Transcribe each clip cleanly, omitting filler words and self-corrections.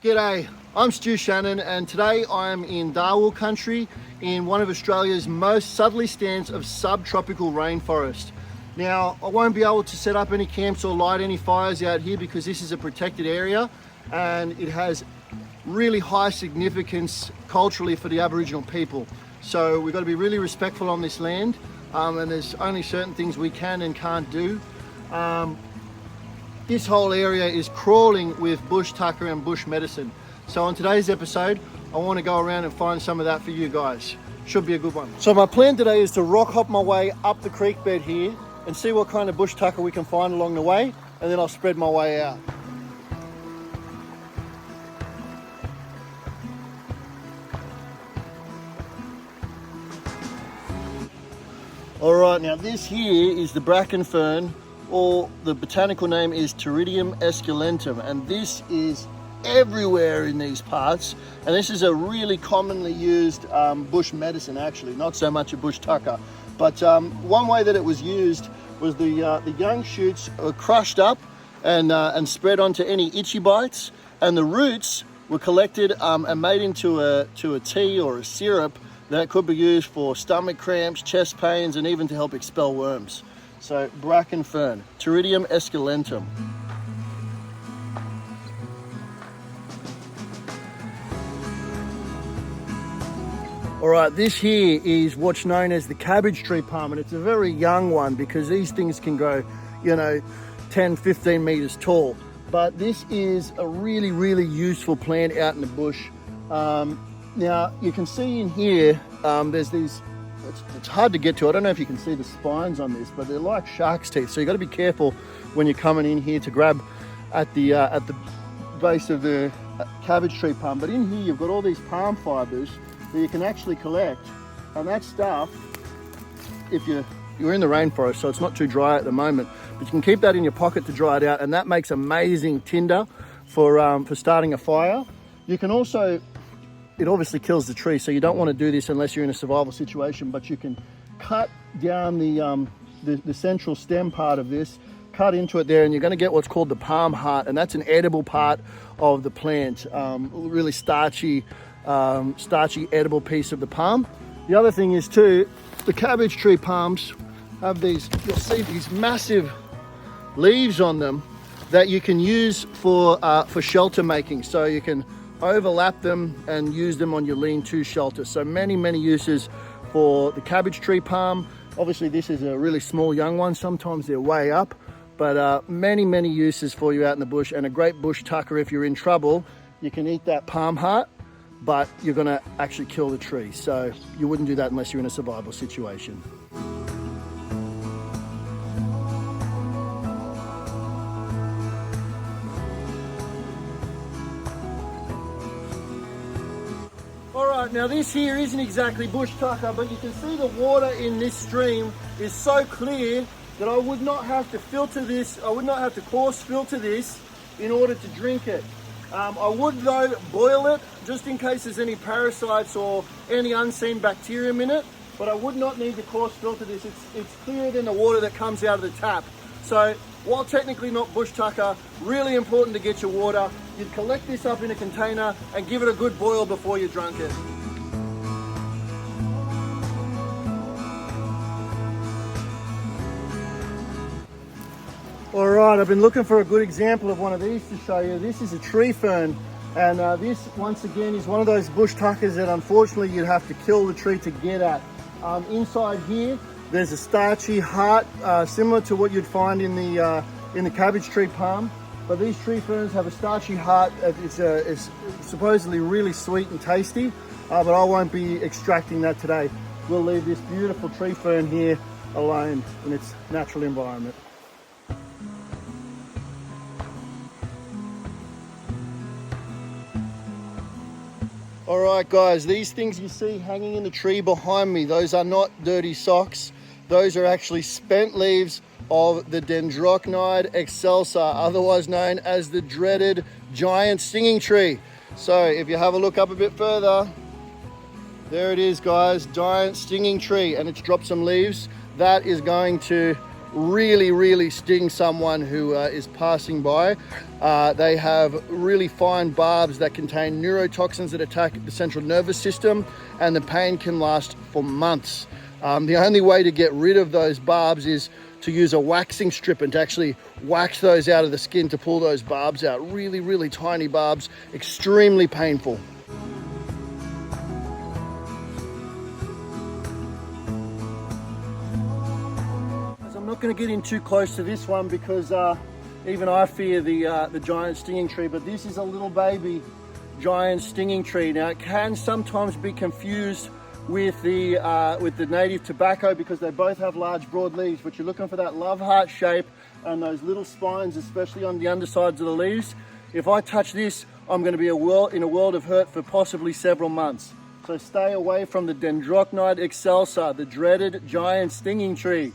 G'day, I'm Stu Shannon and today I'm in Dharawal country in one of Australia's most southerly stands of subtropical rainforest. Now, I won't be able to set up any camps or light any fires out here because this is a protected area and it has really high significance culturally for the Aboriginal people. So we've got to be really respectful on this land and there's only certain things we can and can't do. This whole area is crawling with bush tucker and bush medicine. So on today's episode, I want to go around and find some of that for you guys. Should be a good one. So my plan today is to rock hop my way up the creek bed here and see what kind of bush tucker we can find along the way, and then I'll spread my way out. All right, now this here is the Bracken Fern, or the botanical name is Pteridium esculentum, and this is everywhere in these parts, and this is a really commonly used bush medicine, actually, not so much a bush tucker. But one way that it was used was the young shoots were crushed up and spread onto any itchy bites, and the roots were collected and made into a tea or a syrup that could be used for stomach cramps, chest pains, and even to help expel worms. So Bracken Fern, Pteridium esculentum. All right, this here is what's known as the cabbage tree palm, and it's a very young one because these things can grow, 10, 15 meters tall. But this is a really, really useful plant out in the bush. Now you can see in here, there's these, it's hard to get to. I don't know if you can see the spines on this, but they're like shark's teeth. So you got to be careful when you're coming in here to grab at the base of the cabbage tree palm. But in here, you've got all these palm fibers that you can actually collect. And that stuff, if you're in the rainforest, so it's not too dry at the moment, but you can keep that in your pocket to dry it out. And that makes amazing tinder for starting a fire. You can also, it obviously kills the tree, so you don't want to do this unless you're in a survival situation, but you can cut down the central stem part of this, cut into it there, and you're going to get what's called the palm heart, and that's an edible part of the plant, really starchy edible piece of the palm. The other thing is too, the cabbage tree palms have these, you'll see these massive leaves on them that you can use for shelter making, so you can overlap them and use them on your lean-to shelter. So many uses for the cabbage tree palm. Obviously this is a really small young one, sometimes they're way up, but many uses for you out in the bush, and a great bush tucker. If you're in trouble, you can eat that palm heart, but you're going to actually kill the tree, so you wouldn't do that unless you're in a survival situation. Now this here isn't exactly bush tucker, but you can see the water in this stream is so clear that I would not have to filter this, I would not have to coarse filter this in order to drink it. I would though boil it just in case there's any parasites or any unseen bacterium in it, but I would not need to coarse filter this. It's clearer than the water that comes out of the tap. So while technically not bush tucker, really important to get your water. You'd collect this up in a container and give it a good boil before you drunk it. All right, I've been looking for a good example of one of these to show you. This is a tree fern, and this once again is one of those bush tuckers that unfortunately you'd have to kill the tree to get at. Inside here, there's a starchy heart, similar to what you'd find in the cabbage tree palm. But these tree ferns have a starchy heart. It's supposedly really sweet and tasty, but I won't be extracting that today. We'll leave this beautiful tree fern here alone in its natural environment. All right guys, these things you see hanging in the tree behind me, those are not dirty socks. Those are actually spent leaves of the Dendrocnide excelsa, otherwise known as the dreaded giant stinging tree. So if you have a look up a bit further, there it is guys, giant stinging tree, and it's dropped some leaves. That is going to really sting someone who is passing by. They have really fine barbs that contain neurotoxins that attack the central nervous system, and the pain can last for months. The only way to get rid of those barbs is to use a waxing strip and to actually wax those out of the skin to pull those barbs out. Really tiny barbs, extremely painful. I'm not going to get in too close to this one because even I fear the giant stinging tree, but this is a little baby giant stinging tree. Now it can sometimes be confused with the native tobacco because they both have large broad leaves, but you're looking for that love heart shape and those little spines, especially on the undersides of the leaves. If I touch this, I'm going to be in a world of hurt for possibly several months. So stay away from the Dendrocnide excelsa, the dreaded giant stinging tree.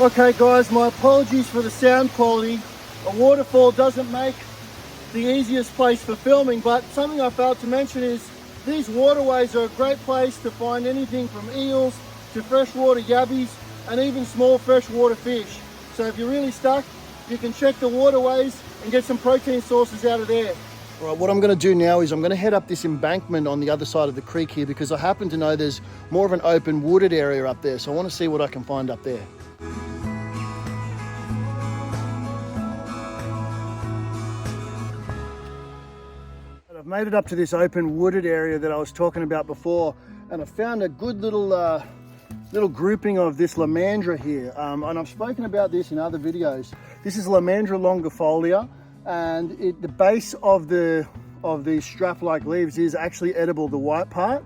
Okay guys, my apologies for the sound quality. A waterfall doesn't make the easiest place for filming, but something I failed to mention is these waterways are a great place to find anything from eels to freshwater yabbies and even small freshwater fish. So if you're really stuck, you can check the waterways and get some protein sources out of there. All right, what I'm going to do now is I'm going to head up this embankment on the other side of the creek here because I happen to know there's more of an open wooded area up there. So I want to see what I can find up there. I've made it up to this open wooded area that I was talking about before, and I found a good little grouping of this Lomandra here, and I've spoken about this in other videos. This is Lomandra longifolia, and the base of these strap-like leaves is actually edible, the white part.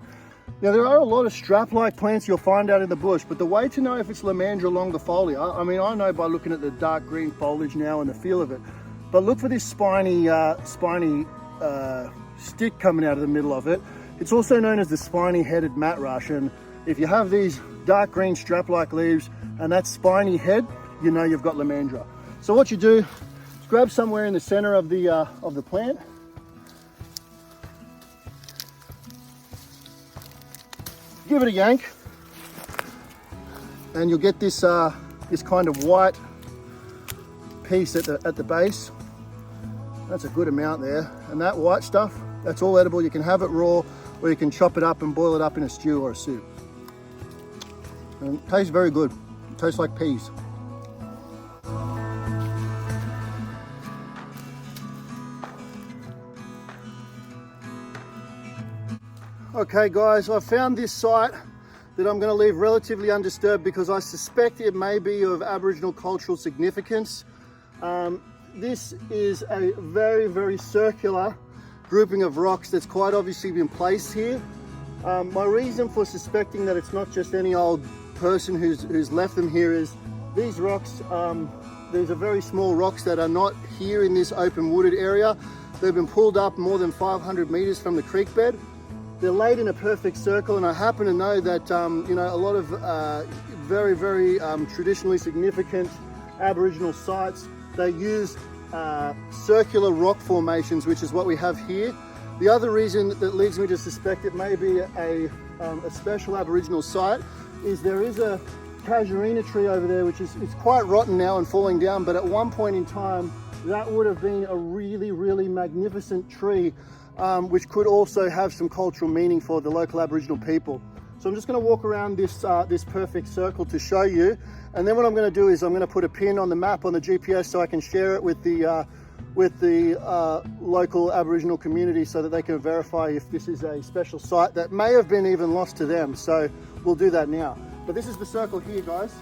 Now there are a lot of strap-like plants you'll find out in the bush, but the way to know if it's Lomandra longifolia, I mean, I know by looking at the dark green foliage now and the feel of it, but look for this spiny stick coming out of the middle of it. It's also known as the spiny headed mat rush, and if you have these dark green strap-like leaves and that spiny head, you know you've got Lomandra. So what you do is grab somewhere in the center of the plant, give it a yank, and you'll get this this kind of white piece at the base. That's a good amount there, and that white stuff, that's all edible. You can have it raw, or you can chop it up and boil it up in a stew or a soup. And it tastes very good. It tastes like peas. Okay guys, I found this site that I'm going to leave relatively undisturbed because I suspect it may be of Aboriginal cultural significance. This is a very circular grouping of rocks that's quite obviously been placed here. My reason for suspecting that it's not just any old person who's left them here is these rocks, these are very small rocks that are not here in this open wooded area. They've been pulled up more than 500 meters from the creek bed. They're laid in a perfect circle, and I happen to know that you know, a lot of very traditionally significant Aboriginal sites, they use circular rock formations, which is what we have here. The other reason that leads me to suspect it may be a special Aboriginal site is there is a casuarina tree over there, which is quite rotten now and falling down, but at one point in time that would have been a really magnificent tree, which could also have some cultural meaning for the local Aboriginal people. So I'm just going to walk around this perfect circle to show you, and then what I'm going to do is I'm going to put a pin on the map on the GPS so I can share it with the local Aboriginal community so that they can verify if this is a special site that may have been even lost to them. So we'll do that now. But this is the circle here, guys.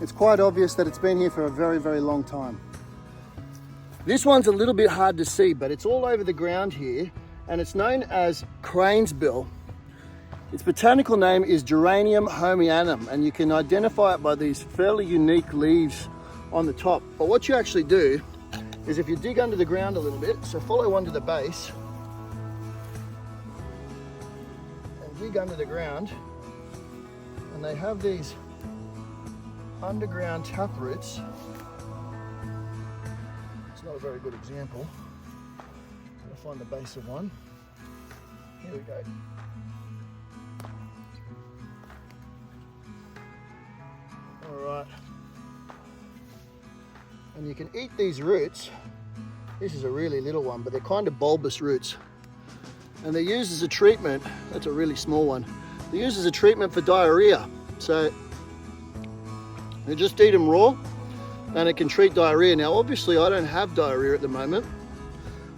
It's quite obvious that it's been here for a very long time. This one's a little bit hard to see, but it's all over the ground here, and it's known as Cranesbill. Its botanical name is Geranium homianum, and you can identify it by these fairly unique leaves on the top. But what you actually do is if you dig under the ground a little bit, so follow one to the base, and dig under the ground, and they have these underground taproots. It's not a very good example. I'm going to find the base of one. Here we go. Alright. And you can eat these roots. This is a really little one, but they're kind of bulbous roots. And they're used as a treatment. That's a really small one. They're used as a treatment for diarrhea. So you just eat them raw and it can treat diarrhea. Now obviously I don't have diarrhea at the moment,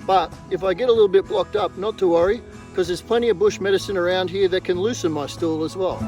but if I get a little bit blocked up, not to worry, because there's plenty of bush medicine around here that can loosen my stool as well.